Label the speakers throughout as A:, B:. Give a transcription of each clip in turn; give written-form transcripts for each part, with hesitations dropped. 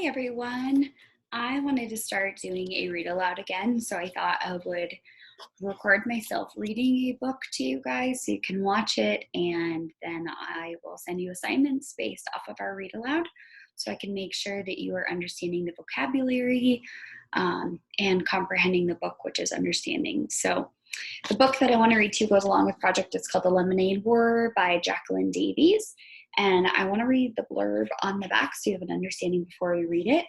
A: Hi everyone. I wanted to start doing a read aloud again, so I thought I would record myself reading a book to you guys so you can watch it, and then I will send you assignments based off of our read aloud so I can make sure that you are understanding the vocabulary and comprehending the book, which is understanding. So the book that I want to read to you goes along with project. It's called The Lemonade War by Jacqueline Davies. And I want to read the blurb on the back so you have an understanding before we read it.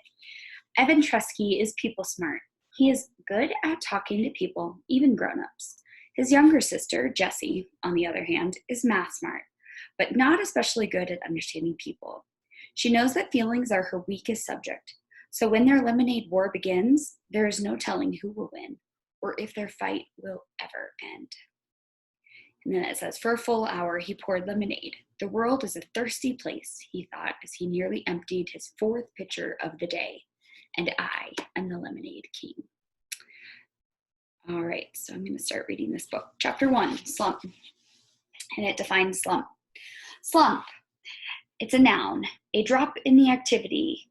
A: Evan Tresky is people smart. He is good at talking to people, even grown-ups. His younger sister, Jessie, on the other hand, is math smart, but not especially good at understanding people. She knows that feelings are her weakest subject, so when their lemonade war begins, there is no telling who will win or if their fight will ever end. And then it says, for a full hour, he poured lemonade. The world is a thirsty place, he thought, as he nearly emptied his fourth pitcher of the day. And I am the Lemonade King. All right, so I'm going to start reading this book. Chapter 1, Slump. And it defines slump. Slump. It's a noun, a drop in the activity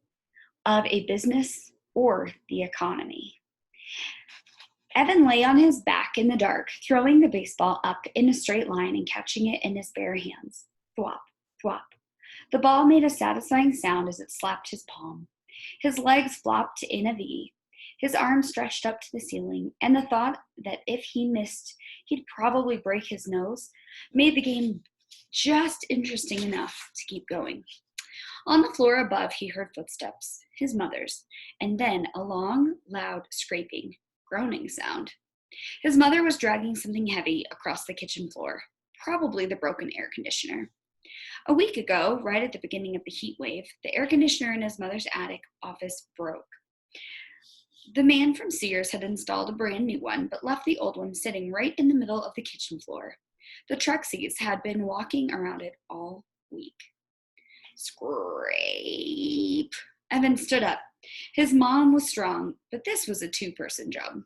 A: of a business or the economy. Evan lay on his back in the dark, throwing the baseball up in a straight line and catching it in his bare hands. Thwop, thwop. The ball made a satisfying sound as it slapped his palm. His legs flopped in a V. His arms stretched up to the ceiling, and the thought that if he missed, he'd probably break his nose made the game just interesting enough to keep going. On the floor above, he heard footsteps, his mother's, and then a long, loud scraping, groaning sound. His mother was dragging something heavy across the kitchen floor, probably the broken air conditioner. A week ago, right at the beginning of the heat wave, the air conditioner in his mother's attic office broke. The man from Sears had installed a brand new one, but left the old one sitting right in the middle of the kitchen floor. The Trexies had been walking around it all week. Scrape. Evan stood up. His mom was strong, but this was a two-person job.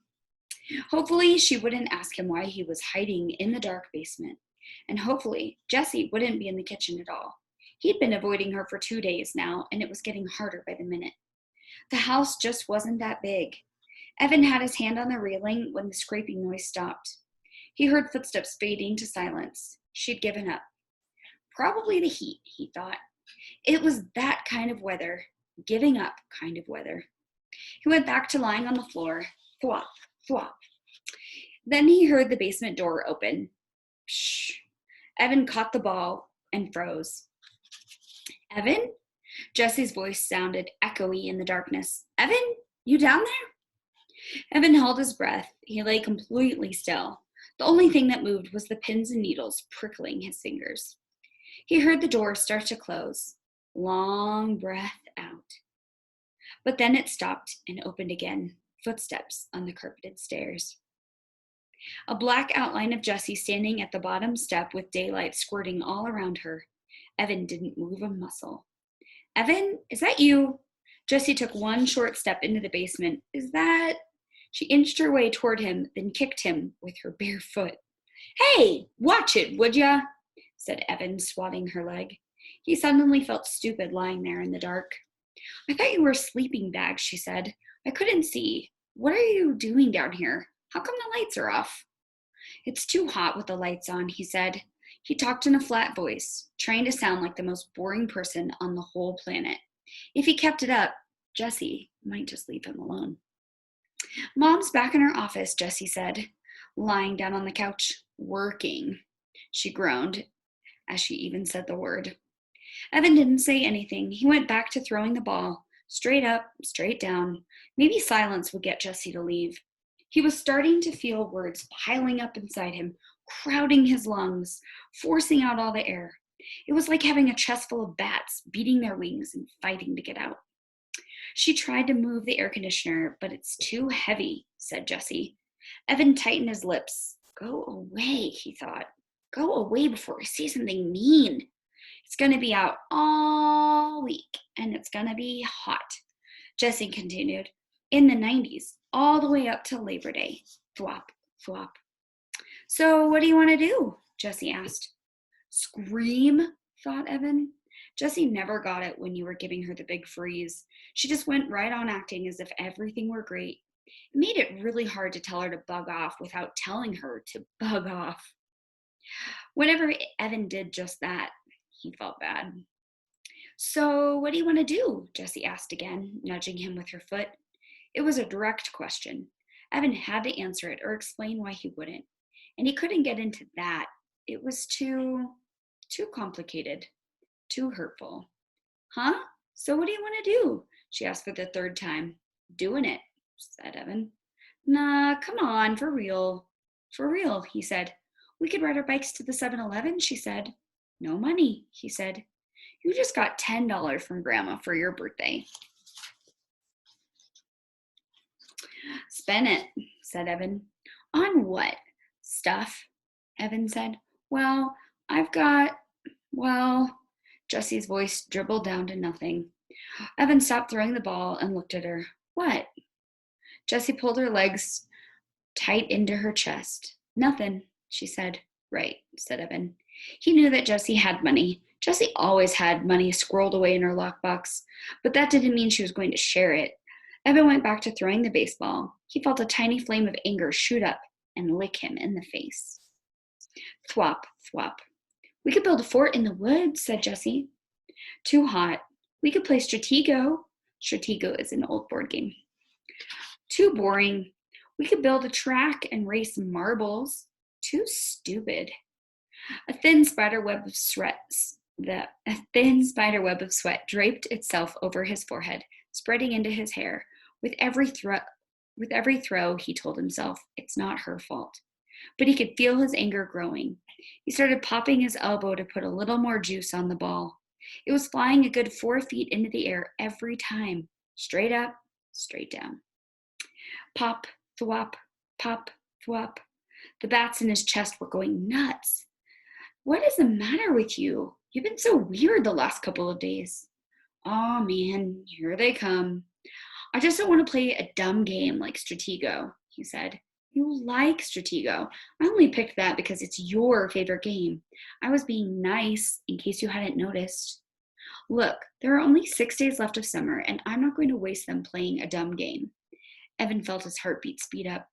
A: Hopefully, she wouldn't ask him why he was hiding in the dark basement. And hopefully, Jessie wouldn't be in the kitchen at all. He'd been avoiding her for 2 days now, and it was getting harder by the minute. The house just wasn't that big. Evan had his hand on the railing when the scraping noise stopped. He heard footsteps fading to silence. She'd given up. Probably the heat, he thought. It was that kind of weather, giving up kind of weather. He went back to lying on the floor. Thwop, thwop. Then he heard the basement door open. Shh. Evan caught the ball and froze. Evan? Jessie's voice sounded echoey in the darkness. Evan, you down there? Evan held his breath. He lay completely still. The only thing that moved was the pins and needles prickling his fingers. He heard the door start to close. Long breath out. But then it stopped and opened again. Footsteps on the carpeted stairs. A black outline of Jessie standing at the bottom step with daylight squirting all around her. Evan didn't move a muscle. Evan, is that you? Jessie took one short step into the basement. Is that? She inched her way toward him, then kicked him with her bare foot. Hey, watch it, would ya? Said Evan, swatting her leg. He suddenly felt stupid lying there in the dark. I thought you were a sleeping bag, she said. I couldn't see. What are you doing down here? How come the lights are off? It's too hot with the lights on, he said. He talked in a flat voice, trying to sound like the most boring person on the whole planet. If he kept it up, Jessie might just leave him alone. Mom's back in her office, Jessie said, lying down on the couch. Working, she groaned, as she even said the word. Evan didn't say anything. He went back to throwing the ball, straight up, straight down. Maybe silence would get Jessie to leave. He was starting to feel words piling up inside him, crowding his lungs, forcing out all the air. It was like having a chest full of bats beating their wings and fighting to get out. She tried to move the air conditioner, but it's too heavy, said Jessie. Evan tightened his lips. Go away, he thought. Go away before I say something mean. It's going to be out all week, and it's going to be hot. Jessie continued. In the 90s, all the way up to Labor Day. Thwop, thwop. So what do you want to do? Jessie asked. Scream, thought Evan. Jessie never got it when you were giving her the big freeze. She just went right on acting as if everything were great. It made it really hard to tell her to bug off without telling her to bug off. Whenever Evan did just that, he felt bad. So, what do you want to do? Jessie asked again, nudging him with her foot. It was a direct question. Evan had to answer it or explain why he wouldn't. And he couldn't get into that. It was too complicated, too hurtful. Huh? So what do you want to do? She asked for the third time. Doing it, said Evan. Nah, come on, for real. For real, he said. We could ride our bikes to the 7-Eleven, she said. No money, he said. You just got $10 from Grandma for your birthday. Spend it, said Evan. On what? Stuff, Evan said. Well, Jessie's voice dribbled down to nothing. Evan stopped throwing the ball and looked at her. What? Jessie pulled her legs tight into her chest. Nothing, she said. Right, said Evan. He knew that Jessie had money. Jessie always had money squirreled away in her lockbox, but that didn't mean she was going to share it. Evan went back to throwing the baseball. He felt a tiny flame of anger shoot up and lick him in the face. Thwop, thwop. We could build a fort in the woods, said Jessie. Too hot. We could play Stratego. Stratego is an old board game. Too boring. We could build a track and race marbles. Too stupid. A thin spider web of sweat draped itself over his forehead, spreading into his hair. With every throw, he told himself, it's not her fault. But he could feel his anger growing. He started popping his elbow to put a little more juice on the ball. It was flying a good 4 feet into the air every time. Straight up, straight down. Pop, thwop, pop, thwop. The bats in his chest were going nuts. What is the matter with you? You've been so weird the last couple of days. Oh man, here they come. I just don't want to play a dumb game like Stratego, he said. You like Stratego. I only picked that because it's your favorite game. I was being nice in case you hadn't noticed. Look, there are only 6 days left of summer, and I'm not going to waste them playing a dumb game. Evan felt his heartbeat speed up.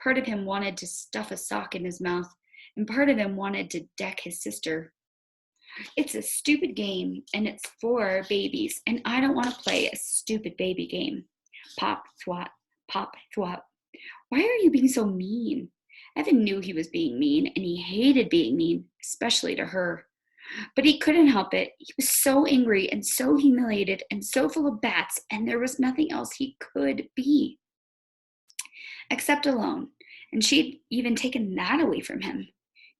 A: Part of him wanted to stuff a sock in his mouth, and part of him wanted to deck his sister. It's a stupid game, and it's for babies, and I don't want to play a stupid baby game. Pop, thwop, pop, thwop. Why are you being so mean? Evan knew he was being mean, and he hated being mean, especially to her. But he couldn't help it. He was so angry and so humiliated and so full of bats, and there was nothing else he could be. Except alone, and she'd even taken that away from him.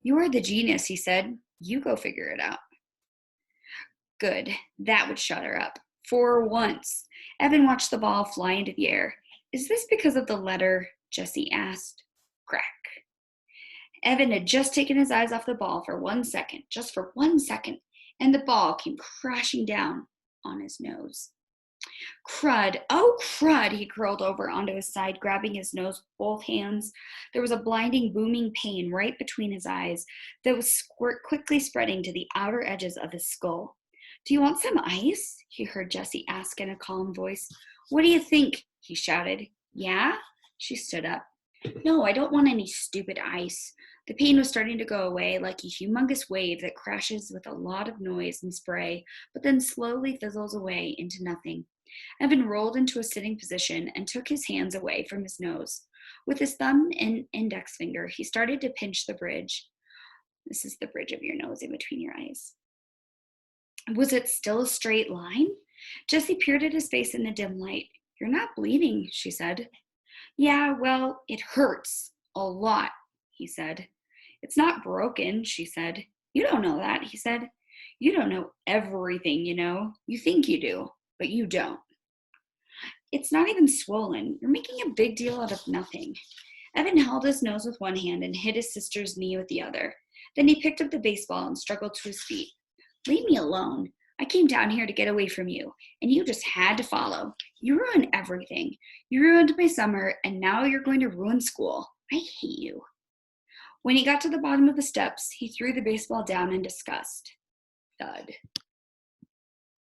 A: You're the genius, he said. You go figure it out. Good. That would shut her up. For once. Evan watched the ball fly into the air. Is this because of the letter? Jessie asked. Crack. Evan had just taken his eyes off the ball for 1 second, just for 1 second, and the ball came crashing down on his nose. Crud, oh crud, he curled over onto his side, grabbing his nose with both hands. There was a blinding, booming pain right between his eyes that was quickly spreading to the outer edges of his skull. Do you want some ice? He heard Jessie ask in a calm voice. What do you think? He shouted. Yeah? She stood up. No, I don't want any stupid ice. The pain was starting to go away like a humongous wave that crashes with a lot of noise and spray, but then slowly fizzles away into nothing. Evan rolled into a sitting position and took his hands away from his nose. With his thumb and index finger, he started to pinch the bridge. This is the bridge of your nose in between your eyes. Was it still a straight line? Jessie peered at his face in the dim light. You're not bleeding, she said. Yeah, well, it hurts a lot, he said. It's not broken, she said. You don't know that, he said. You don't know everything, you know. You think you do, but you don't. It's not even swollen. You're making a big deal out of nothing. Evan held his nose with one hand and hit his sister's knee with the other. Then he picked up the baseball and struggled to his feet. Leave me alone. I came down here to get away from you, and you just had to follow. You ruined everything. You ruined my summer, and now you're going to ruin school. I hate you. When he got to the bottom of the steps, he threw the baseball down in disgust. Thud.